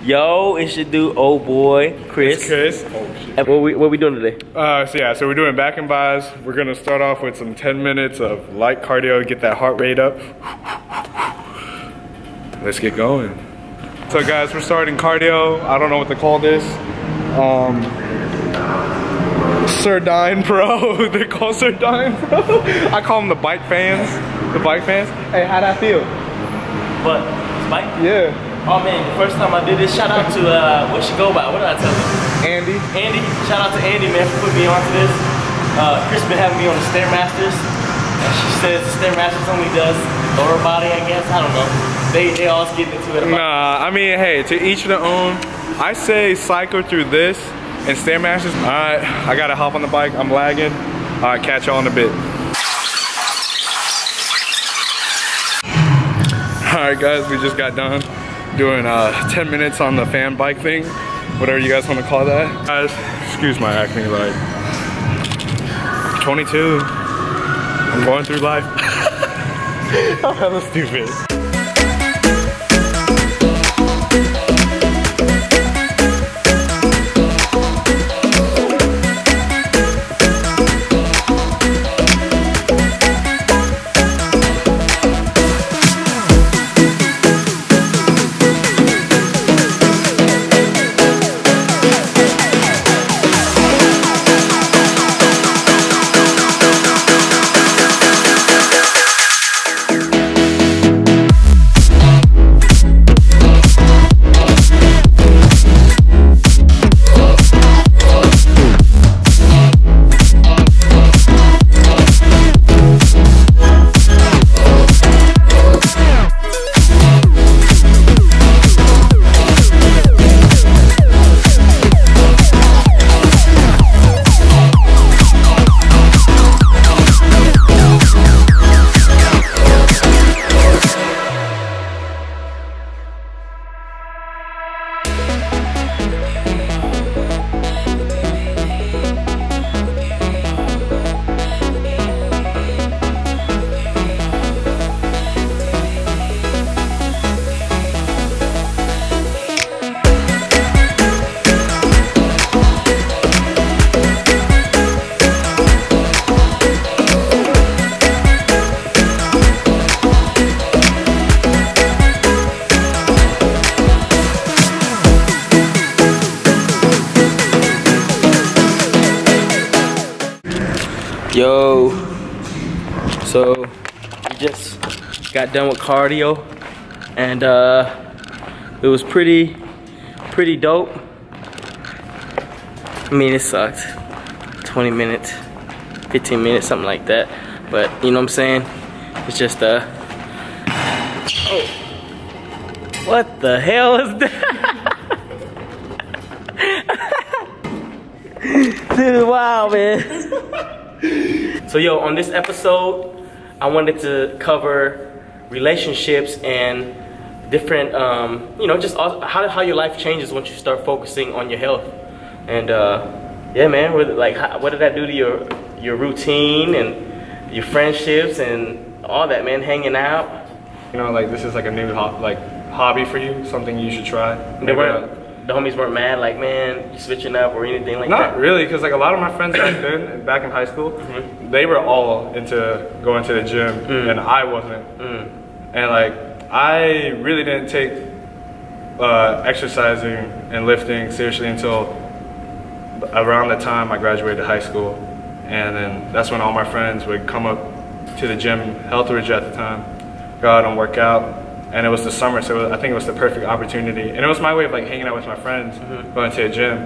Yo, it's your dude, old boy, Chris. It's Chris. Oh, shit. What we doing today? So we're doing back and bis. We're gonna start off with some 10 minutes of light cardio to get that heart rate up. Let's get going. So guys, we're starting cardio. I don't know what to call this. Surdine Pro. They call Surdine Pro. I call them the bike fans. The bike fans. Hey, how'd that feel? What? Bike? Yeah. Oh man, the first time I did this, shout out to, what she go by? What did I tell you? Andy. Andy. Shout out to Andy, man, for putting me onto this. Chris been having me on the Stairmasters. And she says the Stairmasters only does lower body, I guess. I don't know. They always get into it. Nah, I mean, hey, to each their own. I say cycle through this and Stairmasters. All right, I gotta hop on the bike. I'm lagging. All right, catch y'all in a bit. All right, guys, we just got done doing 10 minutes on the fan bike thing, whatever you guys want to call that. Guys, excuse my acne, like 22. I'm going through life. I'm hella stupid. Yo, so we just got done with cardio, and it was pretty dope. I mean, it sucked. 20 minutes, 15 minutes, something like that. But you know what I'm saying? It's just oh, what the hell is that? This is wild, man. So yo, on this episode, I wanted to cover relationships and different, you know, just how your life changes once you start focusing on your health. And yeah, man, what did that do to your routine and your friendships and all that, man, hanging out? You know, like this is like a new hobby for you, something you should try. The homies weren't mad, like, man, you switching up or anything like that? Not really, because like a lot of my friends back in high school, they were all into going to the gym, and I wasn't. And like, I really didn't take exercising and lifting seriously until around the time I graduated high school. And then that's when all my friends would come up to the gym, Healthridge at the time, go out and work out. And it was the summer, so I think it was the perfect opportunity. And it was my way of like hanging out with my friends, going to a gym.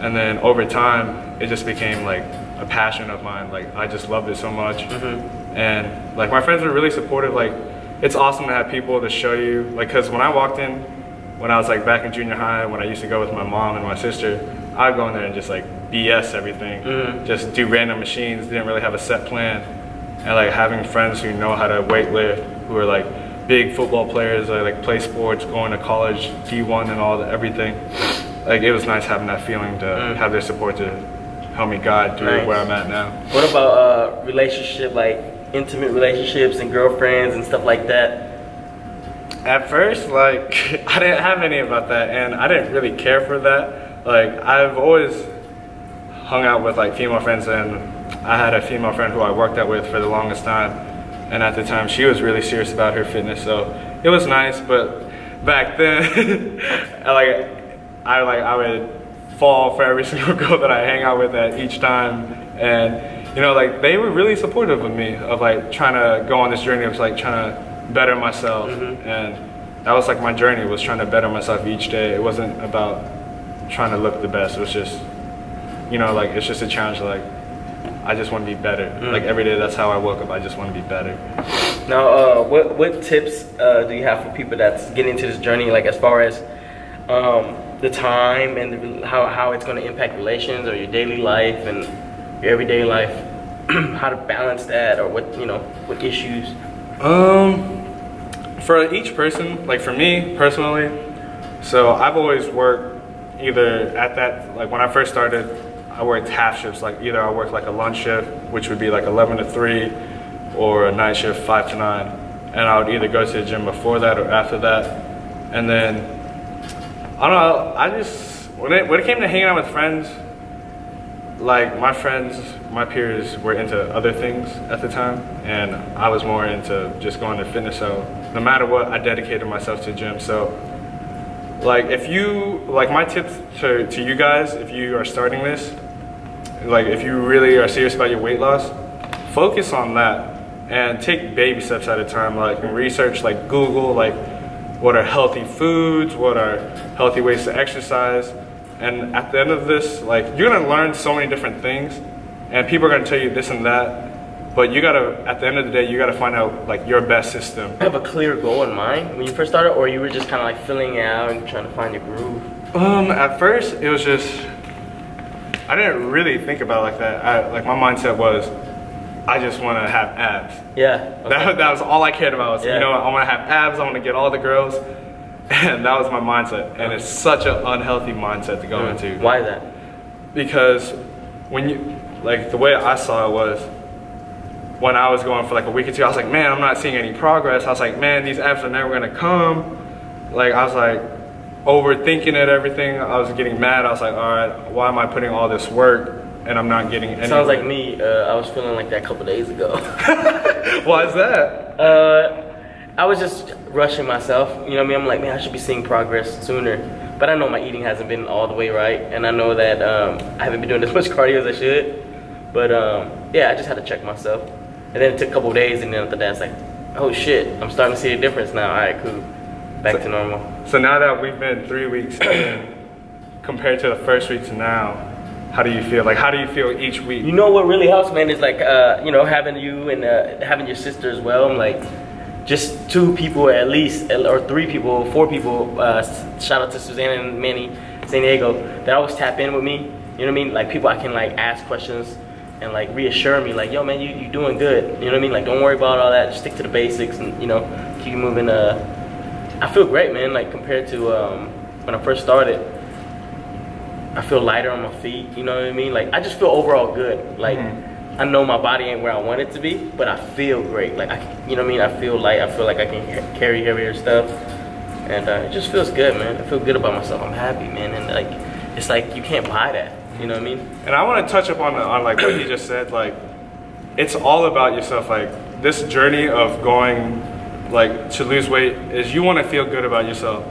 And then over time, it just became like a passion of mine. Like, I just loved it so much. And like my friends were really supportive. Like, it's awesome to have people to show you, like, cause when I walked in, when I was like back in junior high, when I used to go with my mom and my sister, I'd go in there and just like BS everything. Just do random machines, didn't really have a set plan. And like having friends who know how to weight lift, who are like big football players, like play sports, going to college, D1 and all that, everything. Like, it was nice having that feeling to have their support to help me guide through where I'm at now. What about relationship, like intimate relationships and girlfriends and stuff like that? At first, like, I didn't have any about that, and I didn't really care for that. Like, I've always hung out with like female friends, and I had a female friend who I worked out with for the longest time, and at the time she was really serious about her fitness, so it was nice. But back then, I would fall for every single girl that I hang out with at each time, and you know, like, they were really supportive of me, of like trying to go on this journey of like trying to better myself. And that was like my journey, was trying to better myself each day. It wasn't about trying to look the best. It was just, you know, like, it's just a challenge. Like, I just want to be better. Like, every day, that's how I woke up. I just want to be better. Now, what tips do you have for people that's getting into this journey, like as far as the time and how it's going to impact relations or your daily life and your everyday life, how to balance that, or what, you know, what issues? For each person, like for me personally, so I've always worked either at that, like when I first started, I worked half shifts. Like either I worked like a lunch shift, which would be like 11 to 3, or a night shift 5 to 9. And I would either go to the gym before that or after that. And then, I don't know, I just, when it came to hanging out with friends, like my friends, my peers were into other things at the time, and I was more into just going to fitness. So no matter what, I dedicated myself to the gym. So like, if you, like, my tips to you guys, if you are starting this, like if you really are serious about your weight loss, focus on that and take baby steps at a time. Like research, like Google, like what are healthy foods, what are healthy ways to exercise. And at the end of this, like, you're gonna learn so many different things, and people are gonna tell you this and that, but you gotta, at the end of the day, you gotta find out like your best system. You have a clear goal in mind when you first started, or you were just kind of like filling it out and trying to find your groove? At first, it was just, I didn't really think about it like that. Like my mindset was, I just wanna have abs. Yeah. Okay. That was all I cared about. Was, yeah. You know, I wanna have abs, I wanna get all the girls. And that was my mindset, and it's such an unhealthy mindset to go into. Why is that? Because when you, like, the way I saw it was, when I was going for like a week or two, I was like, man, I'm not seeing any progress. I was like, man, these abs are never gonna come. Like, I was like overthinking it, everything. I was getting mad. I was like, all right, why am I putting all this work and I'm not getting any? Sounds like me. I was feeling like that a couple days ago. Why is that? I was just rushing myself, you know what I mean? I'm like, man, I should be seeing progress sooner. But I know my eating hasn't been all the way right, and I know that I haven't been doing as much cardio as I should. But yeah, I just had to check myself. And then it took a couple of days, and then after that, it's like, oh shit, I'm starting to see a difference now. All right, cool, back to normal. So now that we've been 3 weeks in, compared to the first week to now, how do you feel? Like, how do you feel each week? You know what really helps, man, is like, you know, having you and having your sister as well. I'm like, just 2 people at least, or 3 people, 4 people, shout out to Suzanne and Manny, San Diego, that always tap in with me, you know what I mean? Like people I can like ask questions and like reassure me, like, yo man, you doing good, you know what I mean? Like, don't worry about all that, just stick to the basics and, you know, keep moving. I feel great, man, like compared to when I first started. I feel lighter on my feet, you know what I mean? Like, I just feel overall good. Like, I know my body ain't where I want it to be, but I feel great. Like, you know what I mean? I feel light. I feel like I can carry heavier stuff. And it just feels good, man. I feel good about myself. I'm happy, man. And like, it's like you can't buy that. You know what I mean? And I want to touch up on like what you just said. Like, it's all about yourself. Like, this journey of going like to lose weight is you want to feel good about yourself.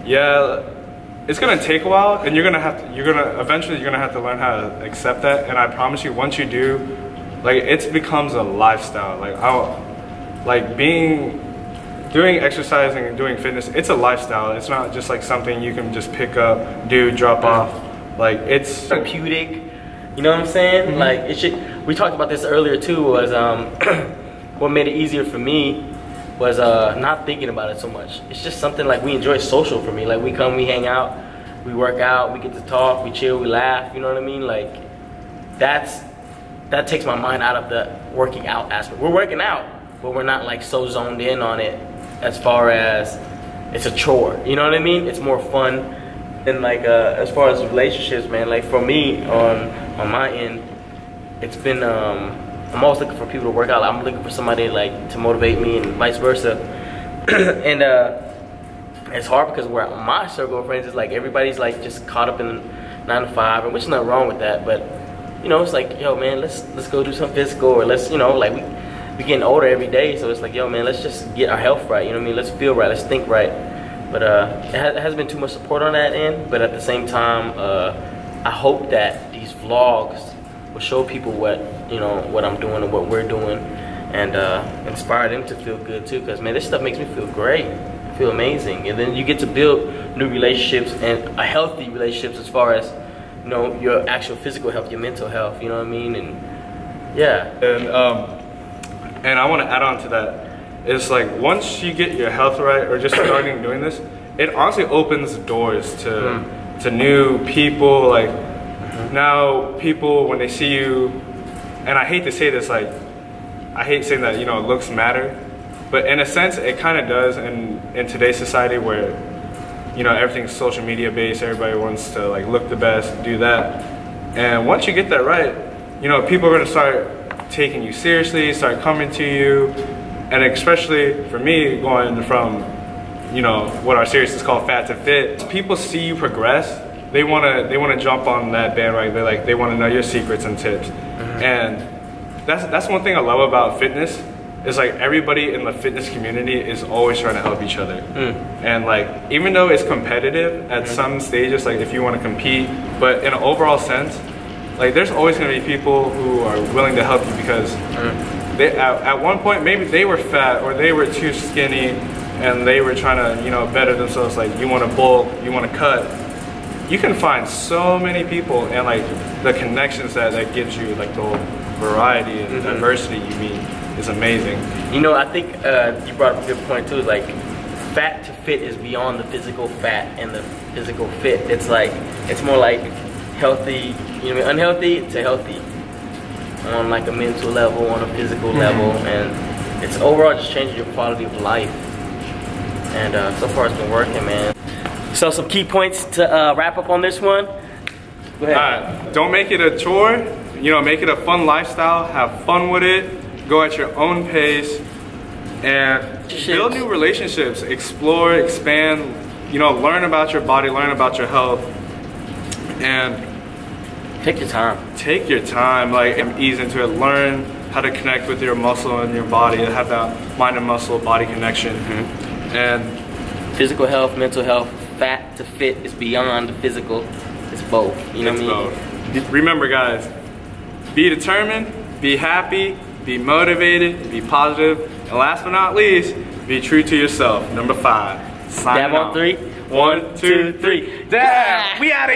Yeah, it's gonna take a while, and eventually you're gonna have to learn how to accept that. And I promise you, once you do, like, it becomes a lifestyle. Like doing exercising and doing fitness, it's a lifestyle. It's not just like something you can just pick up, do, drop off. Like, it's therapeutic. You know what I'm saying? Like, it should. We talked about this earlier too. Was what made it easier for me was not thinking about it so much. It's just something like we enjoy social for me. Like, we come, we hang out, we work out, we get to talk, we chill, we laugh, you know what I mean? Like, that takes my mind out of the working out aspect. We're working out, but we're not like so zoned in on it as far as it's a chore, you know what I mean? It's more fun. And like as far as relationships, man, like for me on my end, it's been I'm always looking for people to work out. I'm looking for somebody like to motivate me and vice versa. And it's hard because where my circle of friends is like everybody's like just caught up in 9 to 5, and which is nothing wrong with that, but you know, it's like, yo man, let's go do something physical, or let's, you know, like we getting older every day, so it's like, yo man, let's just get our health right, you know what I mean? Let's feel right, let's think right. But it hasn't been too much support on that end, but at the same time, I hope that these vlogs will show people what, you know, what I'm doing and what we're doing, and inspire them to feel good too, because man, this stuff makes me feel great. Feel amazing, and then you get to build new relationships and a healthy relationships as far as, you know, your actual physical health, your mental health, you know what I mean? And yeah. And I want to add on to that. It's like once you get your health right, or just starting doing this, it honestly opens doors to new people. Like now people, when they see you, and I hate to say this, like I hate saying that, you know, looks matter. But in a sense, it kind of does in today's society where, you know, everything's social media based. Everybody wants to like look the best, do that. And once you get that right, you know, people are going to start taking you seriously, start coming to you. And especially for me, going from, you know, what our series is called FAT2FIT, people see you progress. They want to jump on that bandwagon. They want to know your secrets and tips. And that's one thing I love about fitness. It's like everybody in the fitness community is always trying to help each other. And like, even though it's competitive at some stages, like if you want to compete, but in an overall sense, like there's always going to be people who are willing to help you because they, at one point, maybe they were fat or they were too skinny and they were trying to, you know, better themselves. Like you want to bulk, you want to cut. You can find so many people, and like the connections that gives you, like the whole variety and diversity you meet, is amazing. You know, I think you brought up a good point too. Is like fat to fit is beyond the physical fat and the physical fit. It's like, it's more like healthy, you know, unhealthy to healthy on like a mental level, on a physical level, and it's overall just changing your quality of life. And so far it's been working, man. So some key points to wrap up on this one. Go ahead. Don't make it a chore. You know, make it a fun lifestyle. Have fun with it. Go at your own pace and build new relationships. Explore, expand. You know, learn about your body, learn about your health, and take your time. Take your time. Like, and ease into it. Learn how to connect with your muscle and your body. Have that mind and muscle body connection. And physical health, mental health. Fat to fit is beyond the physical. It's both. You know what I mean? Both. Remember, guys, be determined, be happy, be motivated, be positive, and last but not least, be true to yourself. Number 5. Sign Dab on 3. 1, 2, 3. Dab! We out of here!